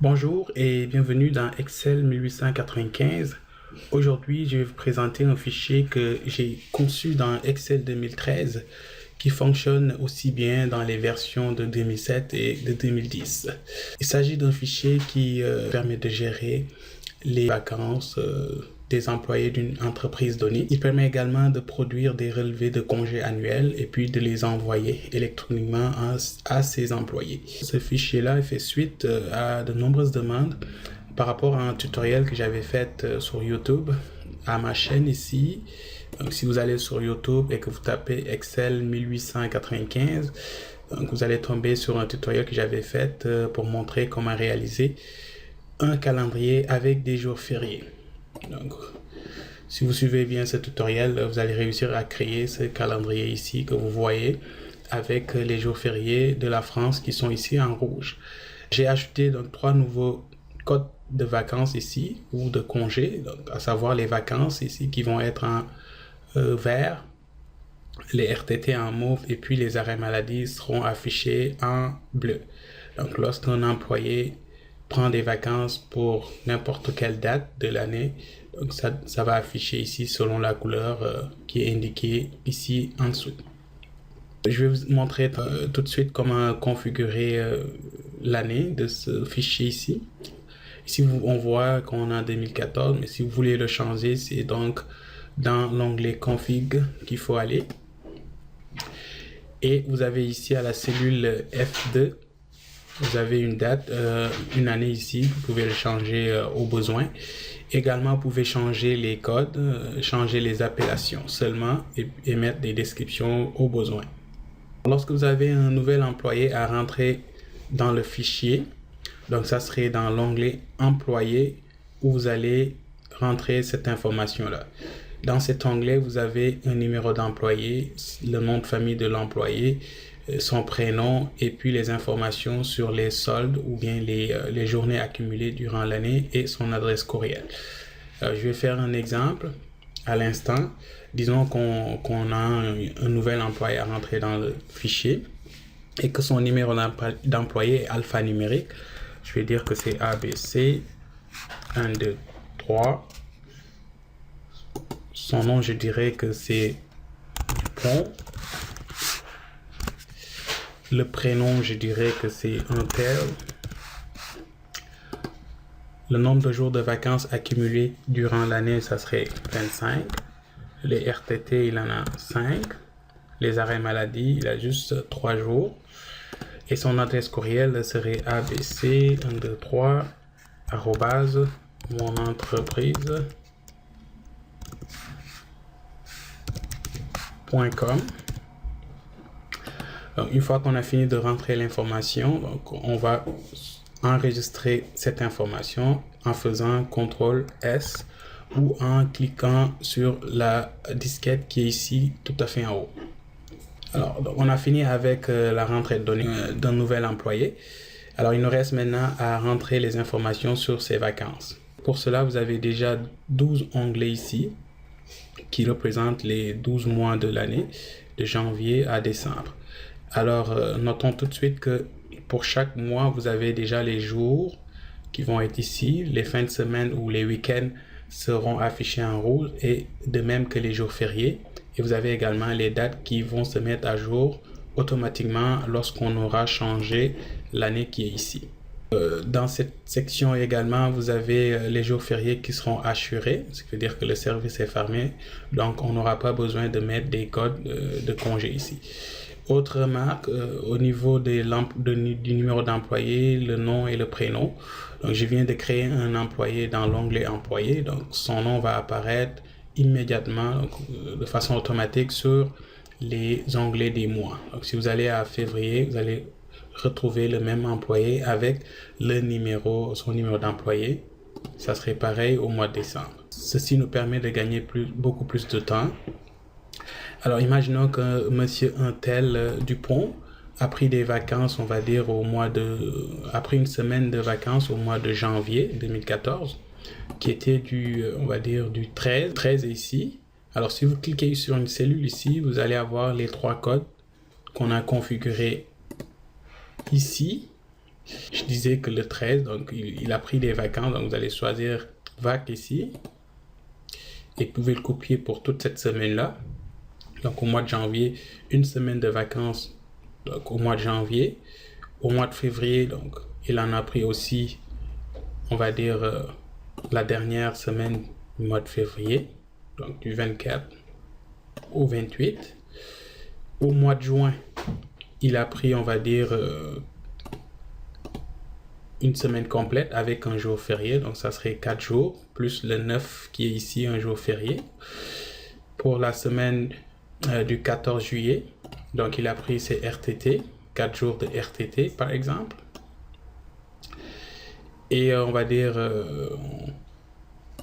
Bonjour et bienvenue dans Excel 1895. Aujourd'hui, je vais vous présenter un fichier que j'ai conçu dans Excel 2013 qui fonctionne aussi bien dans les versions de 2007 et de 2010. Il s'agit d'un fichier qui permet de gérer les vacances des employés d'une entreprise donnée. Il permet également de produire des relevés de congés annuels et puis de les envoyer électroniquement à ses employés. Ce fichier-là fait suite à de nombreuses demandes par rapport à un tutoriel que j'avais fait sur YouTube à ma chaîne ici. Donc, si vous allez sur YouTube et que vous tapez Excel 1895, donc vous allez tomber sur un tutoriel que j'avais fait pour montrer comment réaliser un calendrier avec des jours fériés. Donc, si vous suivez bien ce tutoriel, vous allez réussir à créer ce calendrier ici que vous voyez avec les jours fériés de la France qui sont ici en rouge. J'ai ajouté donc 3 nouveaux codes de vacances ici ou de congés, donc à savoir les vacances ici qui vont être en vert, les RTT en mauve et puis les arrêts maladie seront affichés en bleu. Donc lorsqu'un employé prend des vacances pour n'importe quelle date de l'année, donc ça va afficher ici selon la couleur qui est indiquée ici en dessous. Je vais vous montrer tout de suite comment configurer l'année de ce fichier ici. Ici, on voit qu'on est en 2014, mais si vous voulez le changer, c'est donc dans l'onglet config qu'il faut aller. Et vous avez ici à la cellule F2, vous avez une date, une année ici, vous pouvez le changer au besoin. Également, vous pouvez changer les codes, changer les appellations seulement et mettre des descriptions au besoin. Lorsque vous avez un nouvel employé à rentrer dans le fichier, donc ça serait dans l'onglet employé où vous allez rentrer cette information-là. Dans cet onglet, vous avez un numéro d'employé, le nom de famille de l'employé, son prénom et puis les informations sur les soldes ou bien les journées accumulées durant l'année et son adresse courriel. Je vais faire un exemple à l'instant. Disons qu'on a un nouvel employé à rentrer dans le fichier et que son numéro d'employé est alphanumérique. Je vais dire que c'est ABC 1, 2, 3. Son nom, je dirais que c'est Dupont. Le prénom, je dirais que c'est un tel. Le nombre de jours de vacances accumulés durant l'année, ça serait 25. Les RTT, il en a 5. Les arrêts maladie, il a juste 3 jours. Et son adresse courriel serait abc123 @monentreprise.com. Donc, une fois qu'on a fini de rentrer l'information, donc on va enregistrer cette information en faisant CTRL S ou en cliquant sur la disquette qui est ici tout à fait en haut. Alors, donc on a fini avec la rentrée de données d'un nouvel employé. Alors, il nous reste maintenant à rentrer les informations sur ses vacances. Pour cela, vous avez déjà 12 onglets ici qui représentent les 12 mois de l'année, de janvier à décembre. Alors, notons tout de suite que pour chaque mois, vous avez déjà les jours qui vont être ici. Les fins de semaine ou les week-ends seront affichés en rouge et de même que les jours fériés. Et vous avez également les dates qui vont se mettre à jour automatiquement lorsqu'on aura changé l'année qui est ici. Dans cette section également, vous avez les jours fériés qui seront assurés, ce qui veut dire que le service est fermé. Donc, on n'aura pas besoin de mettre des codes de congé ici. Autre remarque, au niveau du numéro d'employé, le nom et le prénom. Donc, je viens de créer un employé dans l'onglet employé. Donc, son nom va apparaître immédiatement, donc, de façon automatique sur les onglets des mois. Donc, si vous allez à février, vous allez retrouver le même employé avec son numéro d'employé. Ça serait pareil au mois de décembre. Ceci nous permet de gagner beaucoup plus de temps. Alors, imaginons que monsieur un tel Dupont a pris des vacances, on va dire, après une semaine de vacances au mois de janvier 2014, qui était on va dire, du 13 ici. Alors, si vous cliquez sur une cellule ici, vous allez avoir les 3 codes qu'on a configurés ici. Je disais que le 13, donc il a pris des vacances, donc vous allez choisir vac ici et vous pouvez le copier pour toute cette semaine-là. Donc au mois de janvier, une semaine de vacances, donc au mois de janvier. Au mois de février, donc il en a pris aussi, on va dire, la dernière semaine du mois de février, donc du 24 au 28. Au mois de juin, il a pris, on va dire, une semaine complète avec un jour férié, donc ça serait 4 jours, plus le 9 qui est ici, un jour férié. Pour la semaine du 14 juillet, donc il a pris ses RTT, 4 jours de RTT par exemple. Et on va dire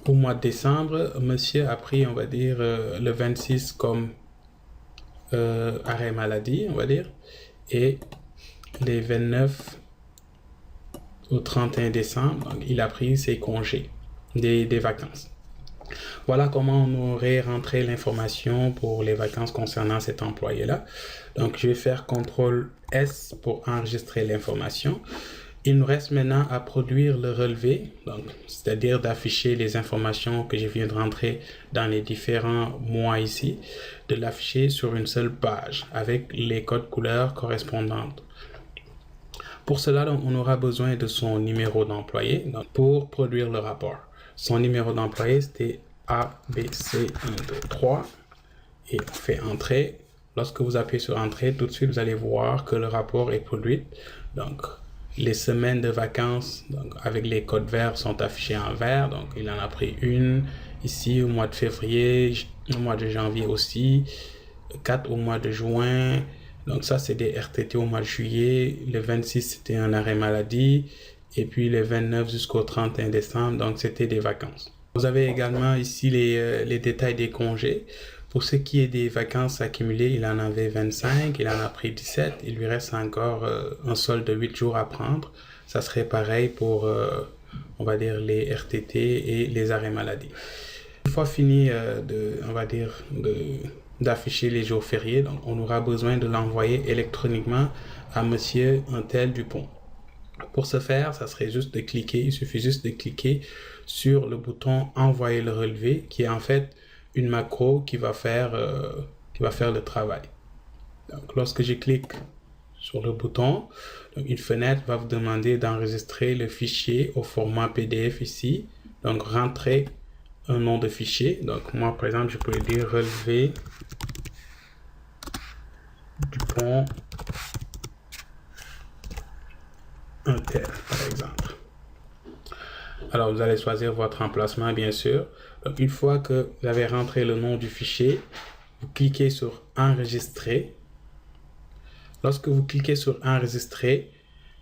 au mois de décembre, monsieur a pris, on va dire, le 26 comme arrêt maladie, on va dire, et les 29 au 31 décembre, il a pris ses congés, des vacances. Voilà comment on aurait rentré l'information pour les vacances concernant cet employé-là. Donc, je vais faire CTRL S pour enregistrer l'information. Il nous reste maintenant à produire le relevé, c'est-à-dire d'afficher les informations que je viens de rentrer dans les différents mois ici, de l'afficher sur une seule page avec les codes couleurs correspondantes. Pour cela, donc, on aura besoin de son numéro d'employé pour produire le rapport. Son numéro d'employé, c'était ABC123 et on fait Entrée. Lorsque vous appuyez sur Entrée, tout de suite, vous allez voir que le rapport est produit. Donc, les semaines de vacances donc, avec les codes verts sont affichés en vert. Donc, il en a pris une ici au mois de février, au mois de janvier aussi, 4 au mois de juin. Donc, ça, c'est des RTT au mois de juillet. Le 26, c'était un arrêt maladie. Et puis, le 29 jusqu'au 31 décembre, donc, c'était des vacances. Vous avez également ici les détails des congés. Pour ce qui est des vacances accumulées, il en avait 25, il en a pris 17. Il lui reste encore un solde de 8 jours à prendre. Ça serait pareil pour, on va dire, les RTT et les arrêts maladie. Une fois fini d'afficher les jours fériés, donc on aura besoin de l'envoyer électroniquement à monsieur Untel Dupont. Pour ce faire, ça serait juste de cliquer, il suffit juste de cliquer sur le bouton envoyer le relevé, qui est en fait une macro qui va faire le travail. Donc, lorsque je clique sur le bouton, donc une fenêtre va vous demander d'enregistrer le fichier au format PDF ici. Donc, rentrez un nom de fichier. Donc, moi, par exemple, je peux dire relevé Dupont Untel, par exemple. Alors, vous allez choisir votre emplacement, bien sûr. Donc, une fois que vous avez rentré le nom du fichier, vous cliquez sur Enregistrer. Lorsque vous cliquez sur Enregistrer,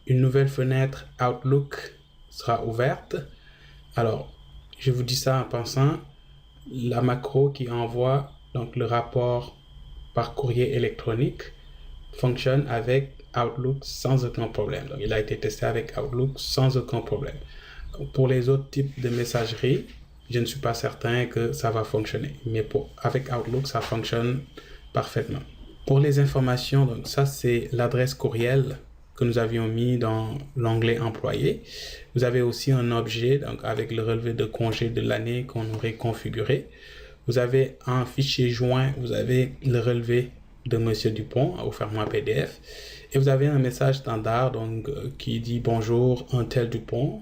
une nouvelle fenêtre Outlook sera ouverte. Alors, je vous dis ça en pensant, la macro qui envoie donc le rapport par courrier électronique fonctionne avec Outlook sans aucun problème. Donc, il a été testé avec Outlook sans aucun problème. Donc, pour les autres types de messagerie, je ne suis pas certain que ça va fonctionner. Mais avec Outlook, ça fonctionne parfaitement. Pour les informations, donc ça, c'est l'adresse courriel que nous avions mis dans l'onglet employé. Vous avez aussi un objet donc avec le relevé de congé de l'année qu'on aurait configuré. Vous avez un fichier joint, vous avez le relevé de Monsieur Dupont au format PDF. Et vous avez un message standard donc, qui dit bonjour, Untel Dupont.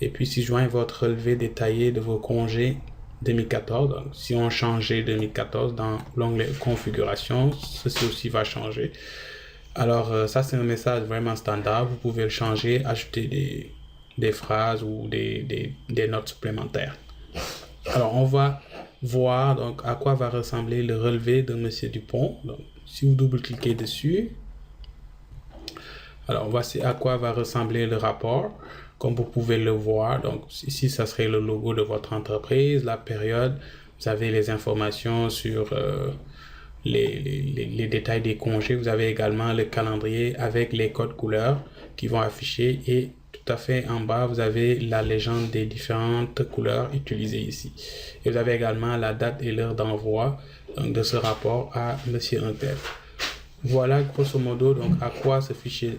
Et puis, si joint votre relevé détaillé de vos congés 2014. Donc, si on changeait 2014 dans l'onglet configuration, ceci aussi va changer. Alors, ça, c'est un message vraiment standard. Vous pouvez le changer, ajouter des phrases ou des notes supplémentaires. Alors, on va voir donc à quoi va ressembler le relevé de Monsieur Dupont. Donc, si vous double-cliquez dessus, alors voici à quoi va ressembler le rapport. Comme vous pouvez le voir, donc ici, ça serait le logo de votre entreprise, la période. Vous avez les informations sur les détails des congés. Vous avez également le calendrier avec les codes couleurs qui vont afficher. Et tout à fait en bas, vous avez la légende des différentes couleurs utilisées ici. Et vous avez également la date et l'heure d'envoi de ce rapport à Monsieur Untel. Voilà grosso modo donc à quoi ce fichier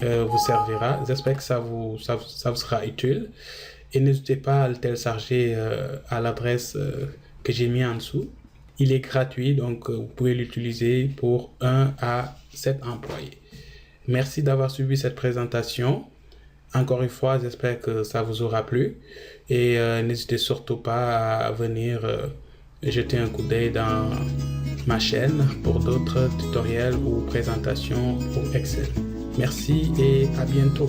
vous servira. J'espère que ça vous sera utile. Et n'hésitez pas à le télécharger à l'adresse que j'ai mis en dessous. Il est gratuit, donc vous pouvez l'utiliser pour 1 à 7 employés. Merci d'avoir suivi cette présentation. Encore une fois, j'espère que ça vous aura plu. Et n'hésitez surtout pas à venir jeter un coup d'œil dans ma chaîne pour d'autres tutoriels ou présentations pour Excel. Merci et à bientôt.